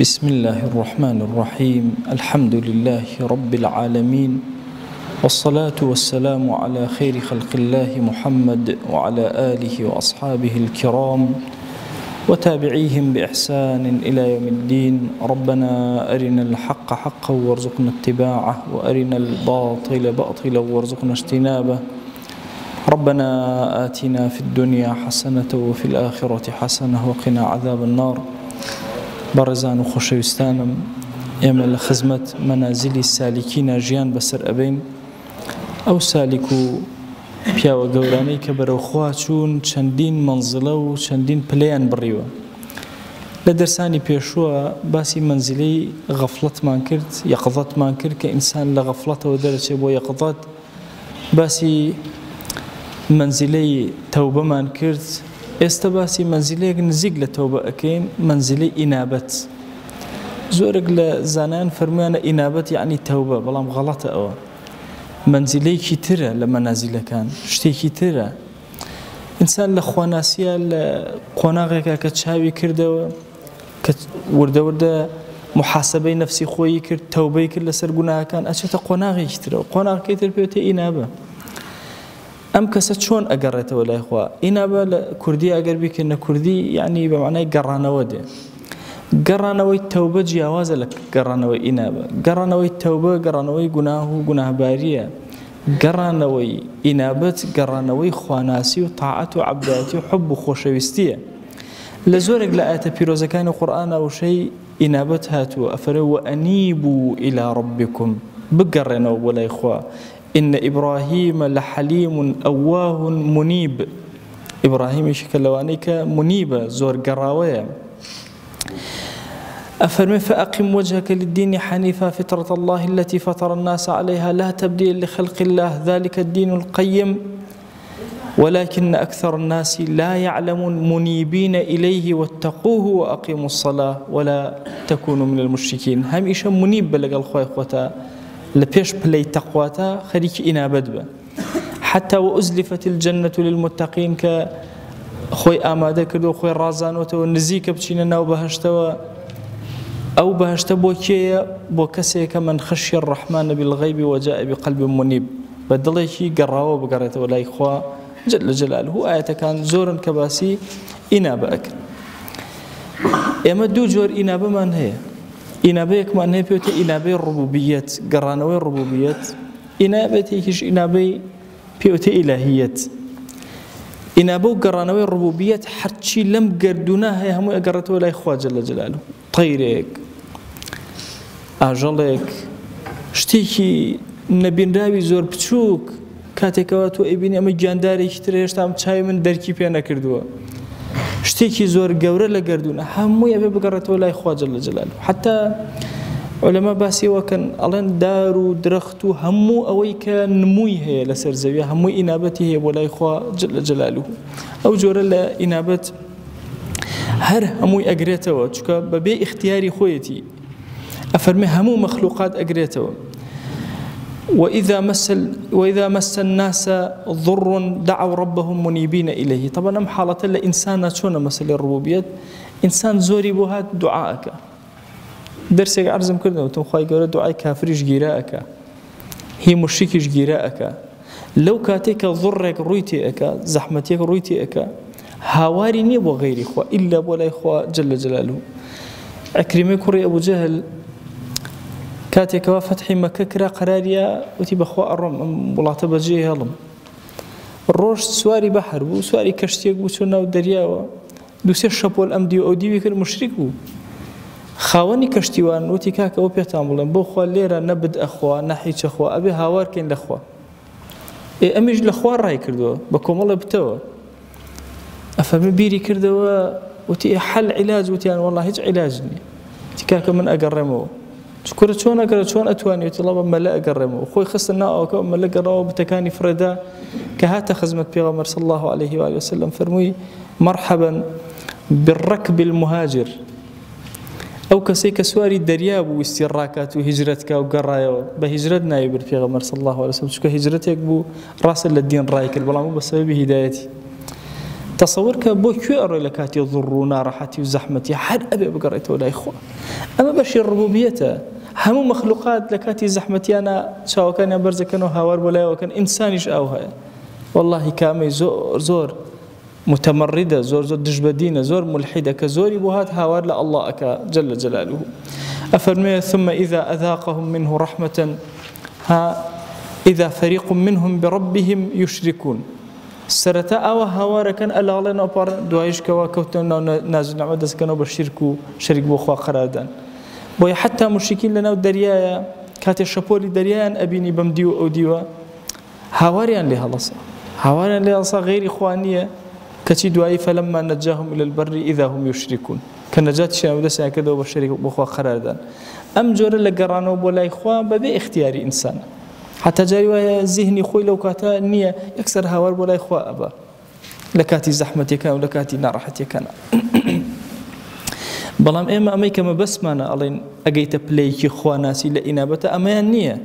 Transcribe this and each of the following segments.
بسم الله الرحمن الرحيم الحمد لله رب العالمين والصلاة والسلام على خير خلق الله محمد وعلى آله وأصحابه الكرام وتابعيهم بإحسان إلى يوم الدين. ربنا أرنا الحق حقا وارزقنا اتباعه وأرنا الباطل باطلا وارزقنا اجتنابه. ربنا آتنا في الدنيا حسنة وفي الآخرة حسنة وقنا عذاب النار. بەڕێزان و خۆشەویستانم، ئێمە لە خزمەت مەنازیلی سالیکینە ژیان بەسەر ئەبین، ئەو سالیک و پیاوە گەورانەی کە بەرەوخوا چوون چەندین مەنزڵە و چەندین پلەیان بڕیوە. لە دەرسانی پێشووە باسی مەنزیلەی غەفڵەتمان کرد، یەقظەتمان کرد کە ئینسان لە غەفڵەتەوە دەرەچێت بۆ یەقظەت. باسی مەنزیلەی تەوبەمان کرد. ئێستا باسی مەنزیلەیەک نزیک لە تەوبە ئەکەین، مەنزیلەی ئینابەت. زۆرێک لە زانایان فەرموویانە ئینابەت یعنی تەوبە، بەڵام غەڵەتە ئەوە. مەنزیلەیەکی ترە لە مەنازیلەکان، شتێکی ترە. ئینسان لە خواناسیە لە قۆناغێکە کە چاوی کردەوە، کە وردە وردە محاسبەی نەفسی خۆی کرد، تەوبەی کرد لەسەر گوناهەکان، ئەچێتە قۆناغێکی ترەوە. قۆناغەکەی تر پێوتە ئینابە. ئەم کەسە چۆن ئەگەڕێتەوە لای خوا؟ ئینابە لە کوردی ئەگەر بیکردنە کوردی یعنی بە معنای گەڕانەوە دێ. گەڕانەوەی تەوبە جیاوازە لە گەڕانەوەی ئینابە. گەڕانەوەی تەوبە گەڕانەوەی گوناه و گوناهباریە. گەڕانەوەی ئینابەت گەڕانەوەی خواناسی و تاعەت و عەبدایەتی و حوب و خۆشەویستیە. لە زۆرێک لە ئایەتە پیرۆزەکانی قورئانە وشەی ئینابەت هاتووە، ئەفەرمێ وەئەنیبوا إلى ربكم، بگەڕێنەوە بۆ لای خوا. إن إبراهيم لحليم أواه منيب. إبراهيم شكلوانيك منيبة زور قراوية. أفرمي فأقم وجهك للدين حنيفا فطرة الله التي فطر الناس عليها لا تبديل لخلق الله ذلك الدين القيم ولكن أكثر الناس لا يعلمون منيبين إليه واتقوه وأقيموا الصلاة ولا تكونوا من المشركين. هم إيش منيب بلغ الخوي خوتا لبيش بلي تقواتا خريك إنابت به. حتى وأزلفت الجنة للمتقين كخوي آماده كردو خوي رازانوته ونزيك بچينا ناو بهشتوا أو بهشت بوكيا بوكسيك من خشي الرحمن بالغيب وجاء بقلب منيب. بدليكي قراوه بقريته ولا إخوة جل جلاله. آية كان زورا كباسي إنابة أكل. إما دو جور إنابة من هي؟ إنابيك ما أنه بيوتي إنابي الربوبيات، قرانوي الربوبيات. إنابتيكش إنابي بيوتي إلهيات. إنابو قرانوي الربوبيات حرشي لم قردوناها همو أقرتوا لا إخوة جل جلاله. طيرك أجلك شتيكي نبين راوي زور بتشوك كاتكواتو إبني أما جانداري كتريش تام چاي من دركي بيانا كردوا. شتێکی زۆر گەورە لە گەردوونە هەمووی ئەبێ بگەڕێتەوە لای خوا جەل جەلاله. حتا عولەما باسیەوەکەن ئەڵێن دار و درەخت و هەموو ئەوەی کە نمووی هەیە لەسەر زەویە هەمووی ئینابەتی هەیە بۆ لای خوا جەل جەلاله. ئەو جۆرە لە ئینابەت هەر هەمووی ئەگرێتەوە، چونکە بەبێ ئیختیاری خۆیەتی. ئەفەرمێ هەموو مەخلوقات ئەگرێتەوە. وإذا مس الناس ضر دعوا ربهم منيبين إليه. طبعا أم حالة الإنسان شون مسألة الربوبية إنسان زوري بوهات دعاءك. درسك عرضم كردنا وتم خواهي قولة دعاء كافريش جيراءك، هي مشركيش جيراءك. لو كاتيك ضرك رويتيك زحمتك رويتيك هاواري نيب وغير إخوة إلا ولا إخوة جل جلاله. عكرمة كري أبو جهل كاتێک کەوا فەتحی مەکە کرا قەراریە وتی بەخوا ئەڕۆم ئەم وڵاتە بەجێ هێڵم. ڕۆژ سواری بەحر بوو، سواری کەشتێک بوو، چۆن ناو دەریاوە، دووسێ شەپۆل ئەم دی و ئەو دیوی کرد مشریک بوو. خاوەنی کەشتیوان وتی کاکە ئەوە پێتان بڵێم بۆ خوا لێرە نەبد ئەخوا نەحیچ ئەخوا ئەبێ هاوارکەین لەخوا. ئەمیش لەخوا ڕای کردووە بە کۆمەڵە بتەوە. ئەفەرمێ بیری کردەوە وتی حەل عیلاج، وتیان وەڵڵا هیچ عیلاج نییە. وتی کاکە من ئەگەڕێمەوە. شكرا شون أقرأ شون أتواني وتلابا ملا أقرمه وخوي خصنا أو ملا قرأوا بتكاني فردا كهات خزمة بيغمر صلى الله عليه وآله وسلم فرمي مرحبا بالركب المهاجر أو كسيك سواري الدرياب واستراكات وهجرتك وقرايا بهجرتنا يبر بيغمر صلى الله عليه وسلم شكا هجرتك بو راس الدين رايك البلا مو بسبب هدايتي تصورك بو كوير لكاتي ضرونا راحتي وزحمتي حد أبي بقريته ولا إخوة أما بشي الربوبية هم مخلوقات لكاتي زحمتي أنا شاو كان يبرز كانوا هوار ولا وكان إنسانيش أوها والله كامي زور متمردة زور دجبدينة زور ملحدة كزور بوهات هاوار لله أكا جل جلاله أفرمي ثم إذا أذاقهم منه رحمة إذا فريق منهم بربهم يشركون سرتا أو هاوار كان ألاغلنا بار دوايش كوا كوتنا نازل نعمدس كانوا بشركوا شريك بوخوا قرادان بويا حتى مشركين لنا الدريايا كاتي الشبولي دريان أبيني بمديو أو ديوا هاواريان لها لصا هاواريان لها لصا غير إخوانية كتي دواي فلما نجاهم إلى البر إذا هم يشركون كنجات شيء ودسا كذا وبشرك بخوا قرادان أم جور لقرانو بولا إخوان ببي اختياري إنسان حتى جاي ذهني خوي لو كاتا نية يكسر هاوار بولا إخوان أبا لكاتي زحمتي كان ولكاتي نارحتي كان بلام إما أميك ما بس معنا ألين أجيت بلاي خواناسي لإنابة أما نية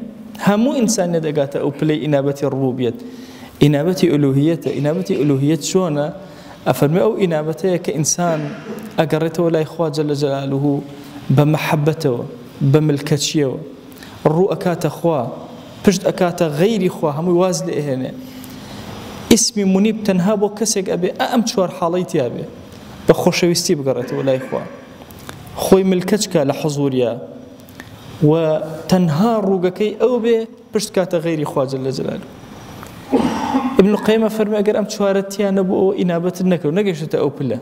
همو إنسان يدقات أو بلاي إنابة الربوبية إنابة ألوهية شونا أفرمي أو إنابته كإنسان أقرته ولا إخوة جل جلاله بمحبته بملكتشيه الرؤى أكات أخوة بجد أكات غير أخوة هم يوازل إهنا اسمي منيب تنهابو كسك أبي أمشوار حاليتي أبي بخوشويستي بقرته ولا إخوة خوي ملكتك لحضوريا وتنهار روجكي أو به بجد كات غير أخوة جل جلاله ابن القيم فرمي أجر أم شوارتي أنا بو إنابة النكر نجش تأوبله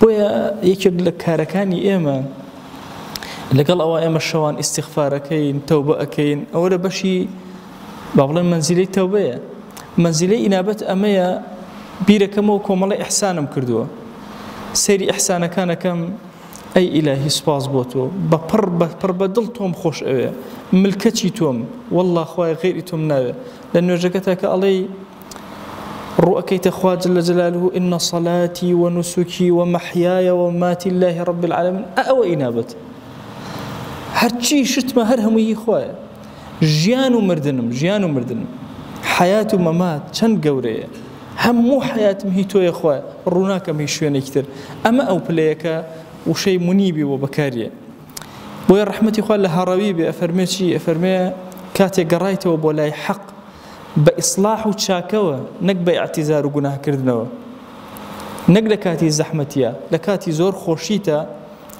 بويا يكيد لك كاركاني إما لقال أو إما الشوان استغفار كين توبة كين أولا بشي بعض منزلي توبة منزلي إنابة أمية بيركم وكم الله إحسانم كردوا سيري إحسان كان كم أي إلهي سباز بوتو ببر بدلتهم خوش أوي ملكتيتهم والله خواي غيرتهم ناوي لأنه جكتك علي رؤكيت أخوة جل جلاله إن صلاتي ونسكي ومحياي ومماتي الله رب العالمين أو إنابة هرشي شتما هرهم يخوايا جيانو مردنم حياة وممات شن قوري همو حياة مهيتو يا أخويا روناك مهيشوين يكتر أما أو بليك وشي منيبي وبكارية ويا رحمتي خوال لهارويبي أفرمي كاتي قرايته وبولاي حق بإصلاح وتشاكوه نقبا اعتذار وقناه كردنوه نقل كاتي زحمتيا لكاتي زور خوشيتا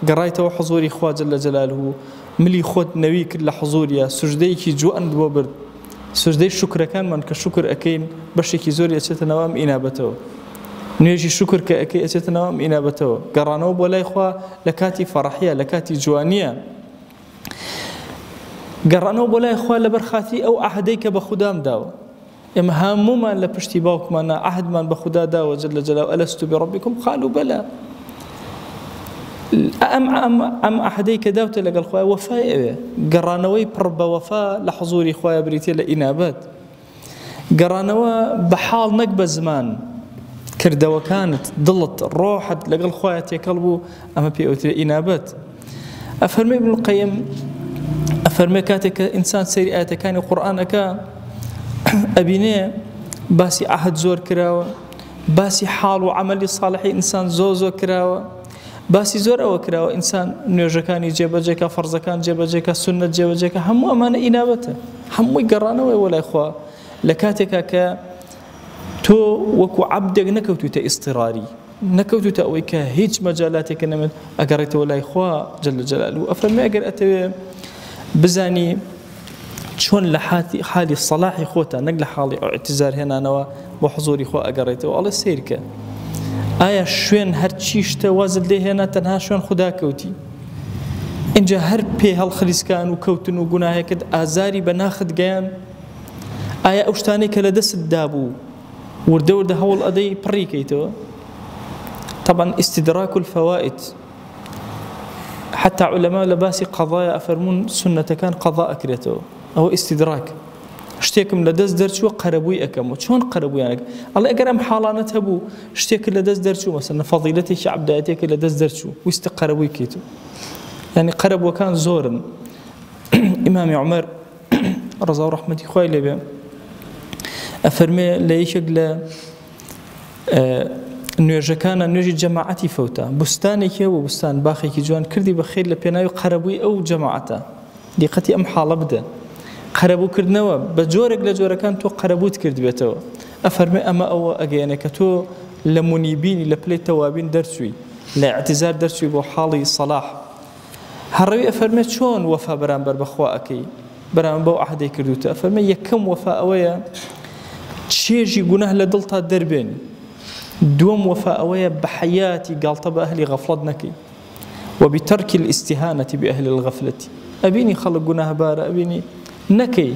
قرايته وحضوري إخوة جل جلاله ملي خود نوي كل حضوريا سجديكي جو أند وبرد سجدي الشكر كان من كشكر أكين بشيكي زوري أتشت نوام إنابته نيجي شكر كأكي أتشت نوام إنابته قرانو بولاي إخوة لكاتي فرحية لكاتي جوانية قرانو بولاي إخوة لبرخاتي أو أحديك بخدام داو إما هاموما لبشتي باوك مانا أحد من بخدا داو جل جلاله ألست بربكم قالوا بلى أم أحديك داوت لقى الخوايا وفاء قرانوي بربا وفاء لحضوري خوايا بريتي لإنابات قرانوا بحال نقبة زمان كردوا كانت ضلت روحت لقى الخوايا تيكلبوا أما بيوتي إنابات أفرمي ابن القيم أفرمي كاتك إنسان سيئات كان القرآن كان أبيني باسي عهد زور كراوة باسي حال وعمل صالح إنسان زوزو كراوة باسي زور أو كراوة إنسان نيوجكاني جيبجيكا فرزكان جيبجيكا سنة جيبجيكا همو أمانة إنابته همو يقرانا ولا إخوة لكاتك تو وكو عبدك نكوتو تاضطراري نكوتو تأويك هيج مجالاتك نمت أقريت ولا إخوة جل جلاله أفرمي أقر أتوي بزاني شون لحاتي حالي الصلاح إخوتا نقل حالي اعتذار هنا نوا بحضور إخوة أقريته والله سيرك آية شوين هرچيشتا وازل دي هنا تنها شوين خدا كوتي إنجا هر بي هالخليس كان وكوتن وقناه كد آزاري بناخد قيان آية أوشتاني كالدس الدابو ورده هول أدي بريكيتو طبعا استدراك الفوائد حتى علماء لباسي قضايا أفرمون سنة كان قضاء أكريتو أو استدراك اشتيكم لدز درشو قربوي أكمو شون قربوي أنا الله أقرأ حالانة هبو اشتيك لدز درشو مثلا فضيلتي شعب دايتك لدز درشو ويستقربوي كيتو يعني قرب وكان زورا إمام عمر رضا ورحمة خويلة أفرمي ليشق نوێژەکانە نوێژی جەماعەتی فەوتە بوستانێکی و بوستان باخێکی جوان کردی بە خێر لە پێناوی قەرەبووی ئەو جەماعەتە دیقەتی ئەم حاڵە بدە قەرەبووکردنەوە بە جۆرێک لە جۆرەکان تۆ قەرەبووت کردبێتەوە ئەفەرمێ ئەمە ئەوە ئەگەیەنێ کە تۆ لە مونیبینی لە پلەی تەوابین دەرچووی لە اعتزار دەرچووی بۆ حاڵی سەلاح هەڕەوی ئەفەرمێ چۆن وەفا بەرامبەر بەخوا ئەکەی بەرامبەر بەو عەهدەی کردوتە ئەفەرمێ یەکەم وەفا ئەوەیە چێژی گوناه لە دڵتا دەربێنی دوم وەفا ئەوەیە بە حەیاتی گاڵتە بە ئەهلی غەفڵەت نەکەی وبترك الاستهانة بأهل الغفلة أبيني خلق جناه بارا أبيني نكي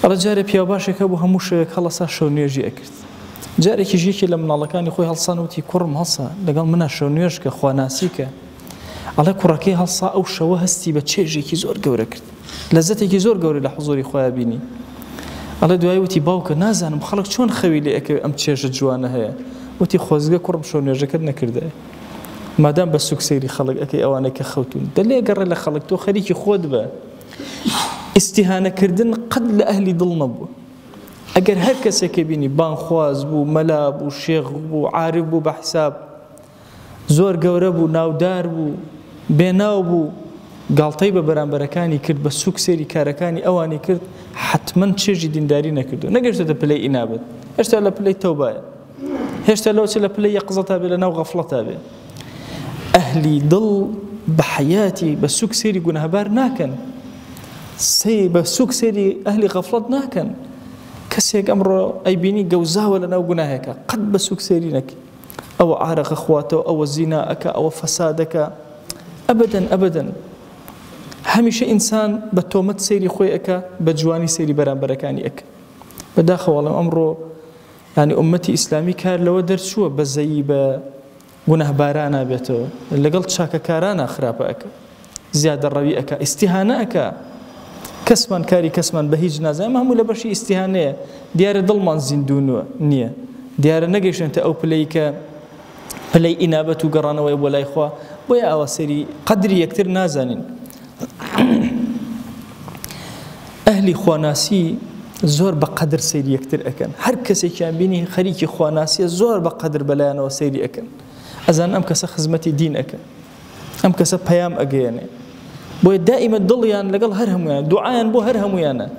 رجال بيا باشك أبو هموش خلص شو نيجي أكيد جاري كيجيكي لما الله كان يخوي هالصانوتي كرم هالصا لقال منا شو نيجك خواناسيك على كركي هالصا أو شو هستي بتشيجي كي زور جورك لذتي كي زور جوري لحضوري خويا بيني على دعاوتي باوك نازن مخلق شون خويلي أك أم تشيج جوانا هي وتي خوزجة كرم شو نيجك نكرده مادام بسوق سيري خلق أكي أوانك خوتون دليل قرر له خلق تو خليك خود به استهانة كردن قد لأهل ضلنا بو أجر هركس كبيني بان خواز بو ملاب بو شيخ بو عارف بو بحساب زور جورب بو ناودار بو بيناو بو قال طيبة بران بركاني كرد بسوق سيري كاركاني أواني كرد حتما تشجي دين دارينا كردو نقدر تبلي إنابت إيش تلا بلي توبة إيش تلا تلا بلي يقظتها بلا وغفلتها به أهلي ضل بحياتي بسوق سيري قناه بار ناكن بسوق سيري أهلي غفلت ناكن كسيك أمر أي بيني جوزها ولا نو قناهك قد بسوق سيرينك أو عارق أخواته أو زناءك أو فسادك أبدا أبدا هميشه إنسان بتومت سيري خويك بجواني سيري بران بركاني أك بداخل والله أمره يعني أمتي إسلامي كار لو درس شو بزيبة گناه بارانا بيتو اللي قلت شاكا كارانا خرابك زيادة الربيئك استهاناك كسمان كاري كسمان بهيج نازم هم ولا بشي استهانة ديار ظلمان زندون نية ديار نجيش أنت أو بليك بلي إنابة وقرانا ولا إخوة ويا أواسري قدري يكتر نازنين أهلي خواناسي زور بقدر سيري يكتر أكن هر كسي كان بيني خريكي خواناسي زور بقدر بلانا وسيري أكن أزان أم كسا خزمتي دين أكا أم كسا بيام أجياني بو دائما ضليان لقال هرهم ويانا دعاء بو هرهم ويانا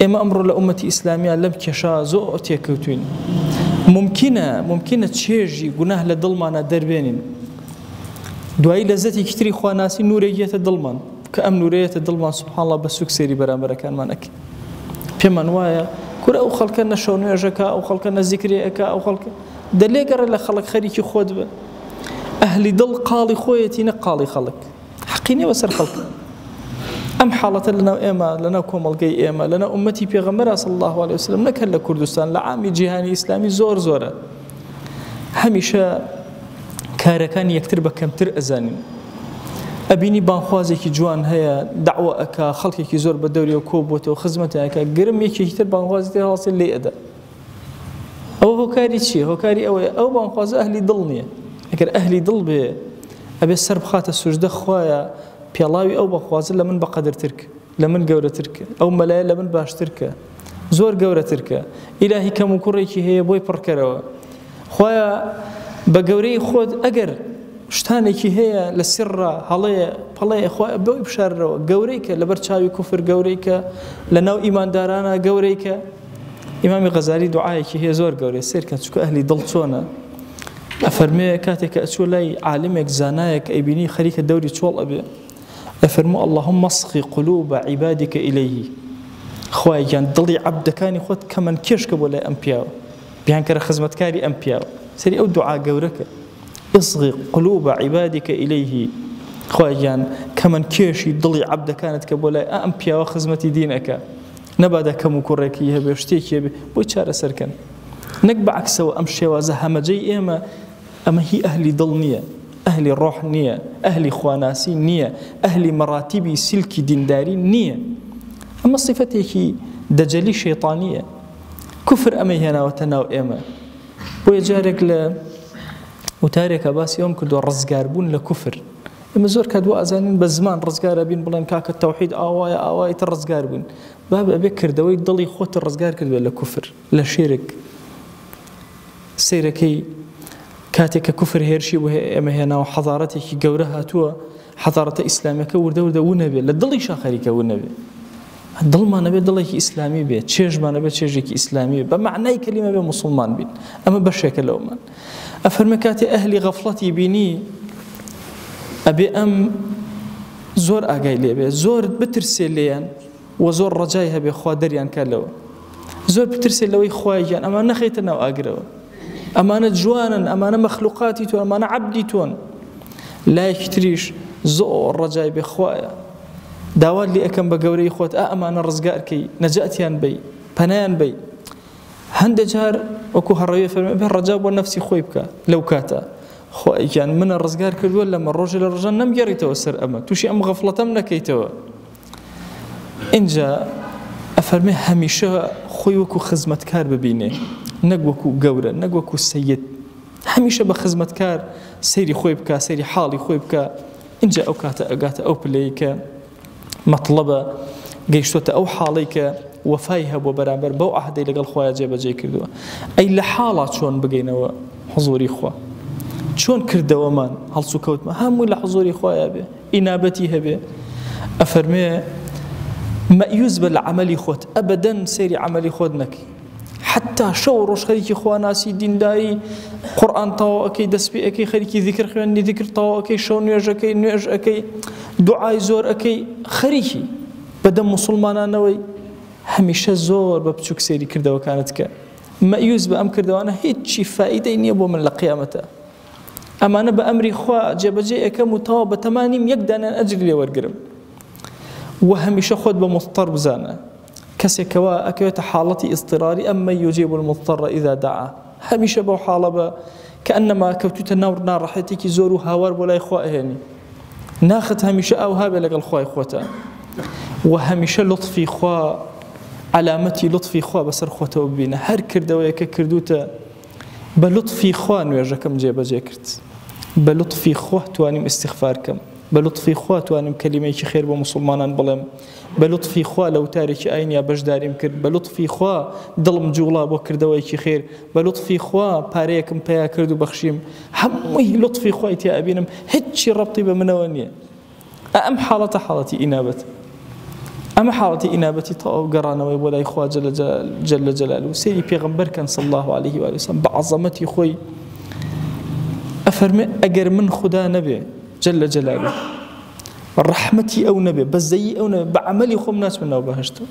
إما أمر لأمتي إسلامية لم كشا زو تيكوتين ممكنة تشيجي قناه لضلمانا دربينين دعاء لذاتي كتري خواناسي نورية الضلمان كأم نورية الضلمان سبحان الله بسوك سيري برامبرا كان مانك بما نوايا كل أو خلقنا شونو يجكا أو خلقنا ذكري أكا أو خلق دليل قرر لخلق خريكي خود به أهل ضل قالي خويتي نقالي خلق حقيني وسر خلق أم حالة لنا إيما لنا كومالجي إيما لنا أمتي بيغمرة صلى الله عليه وسلم نكل كردستان لعامي جهاني إسلامي زور زورة هميشه كاركان يكتر بكمتر أزانين أبيني بانخوازي كي جوان هي دعوة أكا خلقي كي زور بدوري وكوبوته وخزمته أكا قرم يكي يكتر بانخوازي تيراسي اللي أدا أو هكاري شيء هكاري أو بانخواز أهلي ضلني أكر أهلي ضل به أبي السرب خات السجدة خوايا بيلاوي أو بانخواز لمن بقدر ترك لمن جورة ترك أو ملايا لمن باش ترك زور جورة ترك إلهي كم كوريكي هي بوي بركروا خوايا بجوري خود أجر شتانێکی هەیە لە سرە هەڵەیە پەڵەیە خوا بەوەی بشارەوە گەورەیکە لەبەر چاوی کوفر گەورەیکە لە ناو ئیماندارانە گەورەیکە ئیمامی غەزالی دوعایەکی هەیە زۆر گەورەی سیرکە چونکە ئەهلی دڵ چۆنە ئەفەرمێ کاتێککە ئەچوو لای عالمێک زانایەک ئەیبینی خەریکە دەوری چۆڵ ئەبێ ئەفەرموو اللهم اسقي قلوب عبادك إليه خوای گیان دڵی عەبدەکانی خۆت کەمەند کێشکە بۆ لای ئەم پیاوە بیانکەرە خزمەتکاری ئەم پیاوە سەری ئەو دوعا گەورەکە اصغي قلوب عبادك إليه خواجان كمن كيشي ضلي عبد كانت كبولا أمبيا وخزمتي دينك نبدا كم كوريكي هبه اشتيكي هبه بوشار سركن نقبع عكسه أمشي وزهم جي أما هي أهلي ضلنية أهلي روح نية أهلي خواناسي نية أهلي مراتبي سلكي دينداري نية أما صفتي دجلي شيطانية كفر أمي هنا وتناو إما ويجارك وتارك باس يوم كدو رزقار بون لكفر اما زور كدو ازانين بزمان رزقار بين بلان كاك التوحيد اواي الرزقار بون باب ابكر دوي ضلي خوت الرزقار كدو لكفر لا شرك سيركي كاتك كفر هيرشي وهم هنا وحضارتك جورها توا حضارة إسلامك ورد ونبي للضل شاخريك ونبي الضل ما نبي ضلك إسلامي بيت شيج ما نبي شيجك إسلامي بمعنى كلمة بمسلمان بين أما بشكل لومان أفرمكات أهل غفلتي بيني أبي أم زور أجاي لي زور بترسل ليان وزور رجايها بخوادريان كلو زور بترسل لوي خواجان أما نخيتنا وأقرأ أمانة جوانا أمانة مخلوقاتي تون أمانة عبدي تون لا يشتريش زور رجاي بخوايا داوال لي أكم بقوري خوت أمانة رزقار كي نجاتيان بي بنان بي هند جار وكو هالرأي فرمي الرجاب والنفسي خويبك لو كاتا خويان من الرزقار كل ولا من الرجل الرجال نم يريتو السر أما توشي أم غفلة من كيتو إن جاء أفرمي هميشة خويوكو خزمة كار ببيني نقوكو قورة نقوكو السيد هميشة بخزمة كار سيري خويبك سيري حالي خويبك إن جاء أوكاتا أو بليك مطلبة قيشتوتا أو حاليك وفايها وبرامبر بو عهدي لقل خوايا جيبا جي كردوا أي لحالات شون بقينا حضوري خوا شون كردوا من هل سكوت ما هم لحضوري خوايا به إنابتي هبه أفرمي ما يزبل عملي خوت أبدا سيري عملي خودنك حتى شورش خليكي خواناسي دين داري قرآن طاو أكي دسبي أكي خليكي ذكر خواني ذكر طاو أكي شون نيوج أكي نيوج أكي دعاء زور أكي خليكي بدم مسلمانا نوي هميشه زور ببچوك سيري كردوا كانتك ما يزب أم كردوا أنا هيتشي فائدة إني أبو من لقيامته أما أنا بأمري خوا جبجي أكا متوابة تمانيم يقدر أن أجري لي ورقرم وهميشه خود بمضطر بزانه كسكوا أكيت حالتي اضطراري أما يجيب المضطر إذا دعا هميشه بو حالة كأنما كوتت النور نار رحيتك زورو هاور ولا إخوة هني ناخذ هميشه أو هابي لقى الخوا إخوته وهميشه لطفي خوا علامتي لطفي خوا بسر خوته بينا هر كردويا كردوته بلطفي خوا نوجكم جيبا جيكرت بلطفي خوا توانم استغفاركم بلطفي خوا توانم كلمة خير بمسلمان بلم بلطفي خوا لو تارك عيني بجدارم كرد بلطفي خوا ظلم جولا بكردوي خير بلطفي خوا باريكم بيا كردو بخشيم همي لطفي خوا يا ابينم هيك ربطي بمنونيه ام حالتي انابه أما حالتي إنابتي طاو قرانا ولا إخوة جل جلاله سيدي بيغمبر كان صلى الله عليه وآله وسلم بعظمتي خوي أفرمي أجر من خدا نبي جل جلاله رحمتي أو نبي بس زي أو نبي بعملي خوم ناس منه وبهشته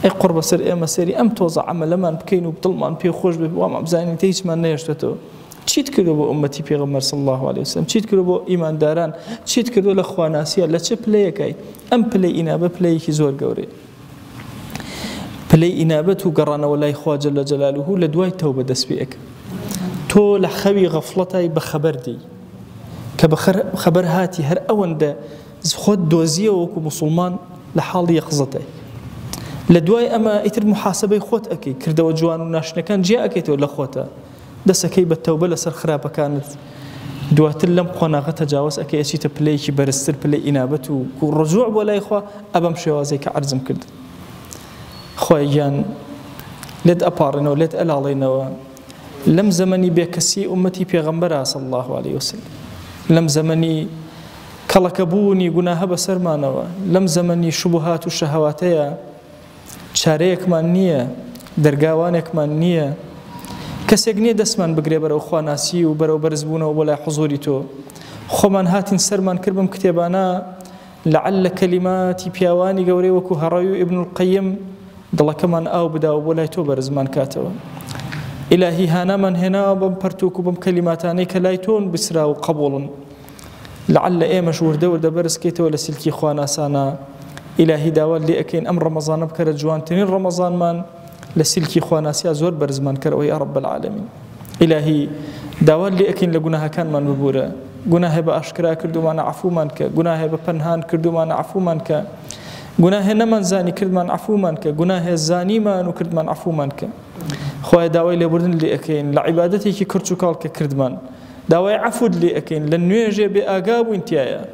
أي قرب سر أي مسيري أم توزع عمل لما بكينو بطلمان بي خوش بوام بزاني تيجي ما نيشته چیت کردو با امتی پیغمبر صلی الله علیه وسلم چیت کردو با ایمان داران چیت کردو لخواناسیه لچه پلی کی ام پلی اینابه پلی کی زور گوری پلی اینابه تو قرانا ولا اخوا جل جلاله لدوای توبه دس بیک تو لخوی غفلتای بخبر دی که بخبر هاتی هر اونده خود دوزیه وکو مسلمان لحال یقظته لدوای اما ایتر محاسبه خود اکی کردو جوان و ناشنکان جی اکی تو لخوته دسكي بالتوبة لسر خرابة كانت دوات اللم قناغة تجاوز أكي أشيت بلايكي برستر بلاي إنابته والرجوع ولا إخوة أبم شوازيك عرزم كرد خويان لد أبارنا ولد ألالينا لم زمني بكسي أمتي بيغمبرها صلى الله عليه وسلم لم زمني كلكبوني قناها بسرمانا لم زمني شبهات الشهواتية شاريك من نية درقاوانك من نية کەسێک نییە دەستمان بگرێ بەرەو خواناسی و بەرەو بەرزبوونەوە بۆ لای حوزوری تۆ خۆمان هاتین سەرمان کرد بم کتێبانە لعل کەلیماتی پیاوانی گەورەی وەکو هەڕەوی و ئیبن القەیم دڵەکەمان ئاو بداوە بۆ لای تۆ بەرزمان کاتەوە ئیلاهی هانامان هێناوە بەم پەرتووک و بەم کەلیماتانەی کە لای تۆن بسرا و قبوڵن لعل ئێمەش وردە وردە بەرزکەیتەوە لە سیلکی خواناسانە ئیلاهی داوا لێ ئەکەین ئەم ڕەمەزانە بکەرە جوانترین ڕەمەزانمان لسلكي خواناسيا زور برزمان كرو يا رب العالمين إلهي داوال لي أكين لجناها كان من ببورة جناها بأشكرا كردو ما نعفو منك جناها ببنهان كردو ما نعفو منك جناها نمن زاني كرد ما نعفو منك جناها الزاني ما نكرد ما نعفو منك خويا داوي لي بردن لي أكين لعبادتي كي كرتشو كالك كردمان داوي عفود لي أكين لنيجي بأجاب وانتيايا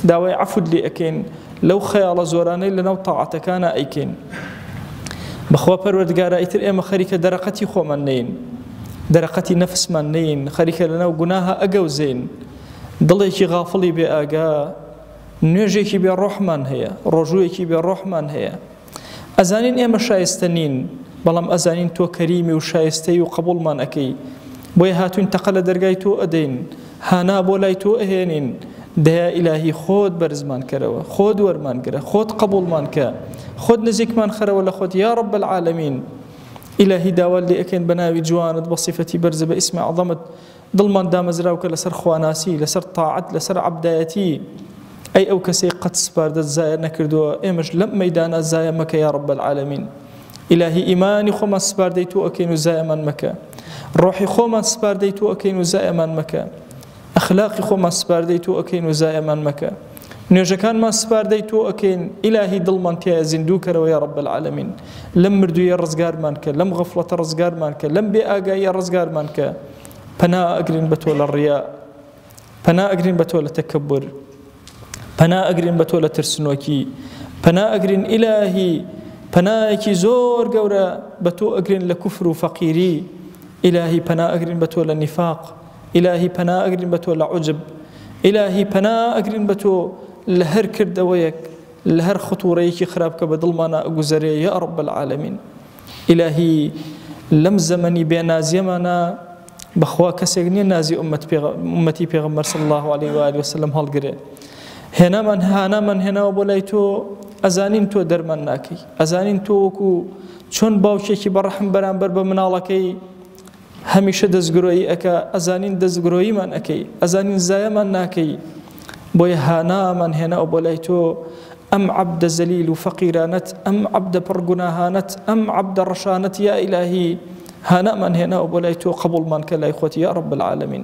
داوي عفود لي أكين لو خيال زوراني لنو طاعتك أنا أيكين بخوا پروردگار ایتر اما خریک درقتی خو من نین دەرەقەتی نەفسمان نین خەریکە لەناو گوناها ئەگەوزێن دڵێکی غافڵی بێ ئاگا نوێژێکی بێ ڕۆحمان هەیە ڕۆژوویەکی بێ ڕۆحمان هەیە ئەزانین ئێمە شایستە نین بەڵام ئەزانین تۆ کەریمی و شایستەی و قبوڵمان ئەەکەی بۆیە هاتوین تەقە لە دەرگای تۆ ئەدەین هانا بۆ لای تۆ ئەهێنین دەیا ئیلاهی خۆت بەرزمان کەرەوە خۆت وەرمان گرە خۆت قبوڵمان کە خۆت نزیکمان خەرەوە لە خۆت یا رب العالمین إلهي داوال لي أكين بناوي جوانت بصفتي برز باسم عظمت ضلمان دامزراوك لسر خواناسي لسر طاعت لسر عبدايتي أي أو كسي قد سبارد الزاير نكردو إمش لم ميدان الزاير مكا يا رب العالمين إلهي إيماني خوما سبارديتو أكين زايما مكا روحي خوما سبارديتو أكين زايما مكا أخلاقي خوما سبارديتو أكين زايما مكا نوێژەکان ما سپاردەی تۆ ئەکەین ئیلاهی دڵمان تایە زیندوو کەرەوە یا رب العالمین لەم مردوویە ڕزگارمان کە لەم غەفڵەتە ڕزگارمان کە لەم بێ ئاگاییە ڕزگارمان کە پەنا ئەگرین بە تۆ لە ڕیا پەنا ئەگرین بە تۆ لە تەکەبور پەنا ئەگرین بە تۆ لە ترسنۆکی پەنا ئەگرین ئیلاهی پەنایەکی زۆر گەورە بە تۆ ئەگرین لە کوفر و فەقیری ئیلاهی پەنا ئەگرین بە تۆ لە نیفاق ئیلاهی پەنا ئەگرین بە تۆ لە عوجب ئیلاهی پەنا ئەگرین بە تۆ لە هەر کردەوەیەک لە هەر خطورەیەکی خراپکە بە دڵمانە ئەگوزەرێ یا رب العالمین ئیلاهی لەم زەمەنی بێنازیەمانە بەخوا کەسێک نییە نازی ئومەتی پێغەمبەر صلی الله عليه و آله وسلم هەڵگرێ هانامان هێناوە بۆ لای تۆ ئەزانین تۆ دەرمان ناکەی ئەزانین تۆ وەکو چۆن باوکێکی بەڕەحم بەرامبەر بە مناڵەکەی هەمیشە دەستگرۆیی ئەکا ئەزانین دەستگرۆییمان ئەەکەی ئەزانین زایەمان ناکەی بۆیە هانامان هێناوە بۆ لای تۆ ئەم عەبدە زەلیل و فەقیرانەت ئەم عەبدە پڕگوناهانەت ئەم عەبدە ڕەشانەت یا ئیلاهی هانامان هێناوە بۆ لای تۆ قبوڵمان کە لای خۆت یا رب العالمین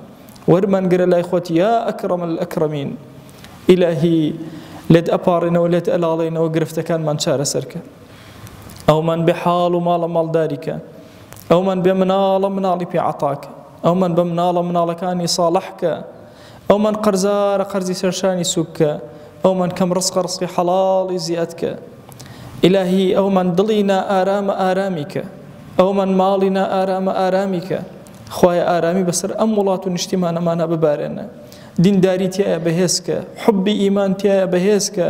وەرمان گرە لای خۆت یا ئەکرەم الئەکرەمین ئیلاهی لێت ئەپاڕێنەوە لێت ئەلاڵێنەوە گرفتەکانمان چارەسەرکە ئەومان بێ حاڵ و ماڵە ماڵداریکە ئەومان بێ مناڵە مناڵی پێعەتاکە ئەومان بە مناڵەکانی ساڵحکە ئەومان قەرزارە قەرزی سەرشانی سووکە ئەومان کەم ڕزقی حەڵاڵی زیادکە ئیلاهی ئەومان دڵی نائارامە ئارامیکە ئەومان ماڵی نائارامە ئارامیکە خوایە ئارامی بەسەر ئەم وڵات و نیشتیمانەمانە ببارێنە دینداری تایە بەهێزکە حبی ئیمان تایە بەهێزکە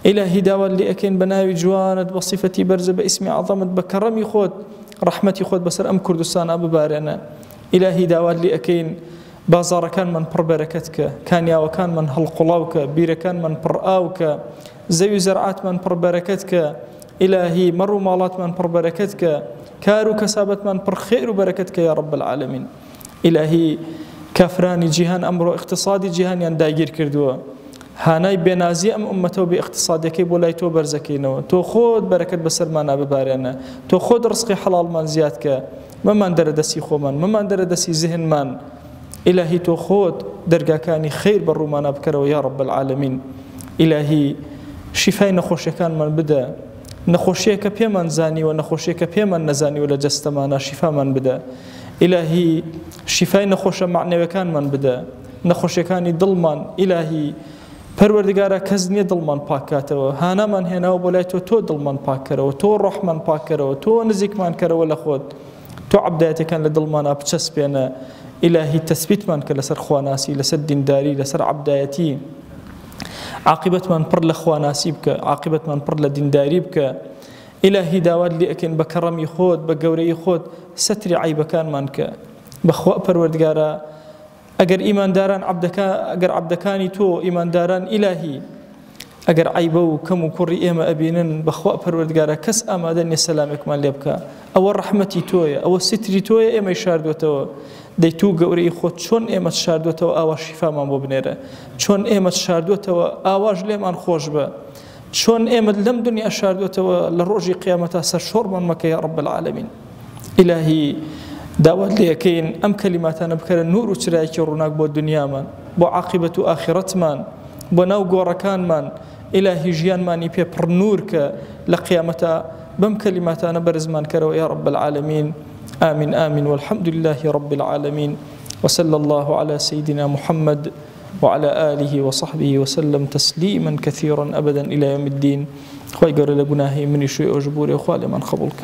ئیلاهی داوات لێ ئەکەین بە ناوی جوانت بە صیفەتی بەرزە بە ئیسمی عەظەمت بە کەڕەمی خۆت ڕەحمەتی خۆت بەسەر ئەم کوردستانە ببارێنە ئیلاهی داوات لێ ئەکەین بازاڕەکانمان پڕ بەرەکەتکە کانیاوەکانمان هەڵقوڵاوکە بیرەکانمان پڕ ئاوکە زەوی زەرعاتمان پڕ بەرەکەتکە ئیلاهی مەڕ و ماڵاتمان پڕ بەرەکەتکە کار و کەسابەتمان پڕ خێر و بەرەکەتکە یا رب العالمین ئیلاهی کافرانی جیهان ئەمڕۆ اقتصادی جیهانیان داگیر کردووە هانای بێنازی ئەم ئومەتەوە بێ اقتصادەکەی بۆ لای تۆ بەرزەکەینەوە تۆ خۆت بەرەکەت بەسەرمانە ببارێنە تۆ خۆت ڕزقی حەڵاڵمان زیادکە مەمان دەرەدەسی خۆمان مەمان دەرەدەسی زیهنمان ئیلاهی تۆ خۆت دەرگاکانی خیر بە ڕوومانە بکەرەوە یا رب العالمین ئیلاهی شیفای نەخۆشیەکانمان بدە نەخۆشیەکە پێمان زانیوە نەخۆشیەکە پێمان نەزانیوە لە جەستەمانە شیفامان بدە ئیلاهی شیفای نەخۆشە معنەویەکانمان بدە نەخۆشیەکانی دڵمان ئیلاهی پەروەردگارە کەس نییە دڵمان پاکاتەوە هانامان هێناوە بۆ لای تۆ دڵمان پاکەرەوە تۆ ڕۆحمان پاکەرەوە تۆ نزیکمان کەرەوە لە خۆت تۆ عەبدایەتەکان لە دڵمانە بچەسپێنە ئیلاهی تەسبیتمان کە لەسەر خواناسی لەسەر دینداری لەسەر عەبدایەتی عاقبەتمان پڕ لە خواناسی بکە عاقبەتمان پڕ لە دینداری بکە ئیلاهی داوات لێ ئەکەین بە کەڕەمی خۆت بە گەورەی خۆت سەتری عیبەکانمان کە بەخوا پەروەردگارە ئەگەر ئیمانداران ئەگەر عەبدەکانی تۆ ئیمانداران ئیلاهی ئەگەر عیبە و کەم و کوڕی ئێمە ئەبینن بەخوا پەروەردگارە کەس ئامادە نییە سەلامێکمان لێ بکە ئەوە ڕەحمەتی تۆیە ئەوە ستری تۆیە ئێمەی شاردوێتەوە دەی تو گەورەی خۆت چۆن ئێمەت شاردوێتەوە ئاوا شیفامان بۆ بنێرە چۆن ئێمەت شاردوێتەوە ئاواژ لێمان خۆش بە چۆن ئێمەت لەم دنیا شاردوێتەوە لە ڕۆژی قیامەتە سەرشۆڕمان مەکە یا رب العالمین ئیلاهی داوات لێ ئەکەین ئەم کەلیماتانە بکەرە نور و چرایەکی ڕووناک بۆ دنیامان بۆ عاقبەت و ئاخرەتمان بۆ ناو گۆڕەکانمان ئیلاهی ژیانمانی پێ پڕ نور کە لە قیامەتە بەم کەلیماتانە بەرزمان کەرەوە یا رب العالمین آمين آمين والحمد لله رب العالمين وصلى الله على سيدنا محمد وعلى آله وصحبه وسلم تسليما كثيرا أبدا إلى يوم الدين خوي قرر لقناهي من شيء أجبوري وخالي من خبلك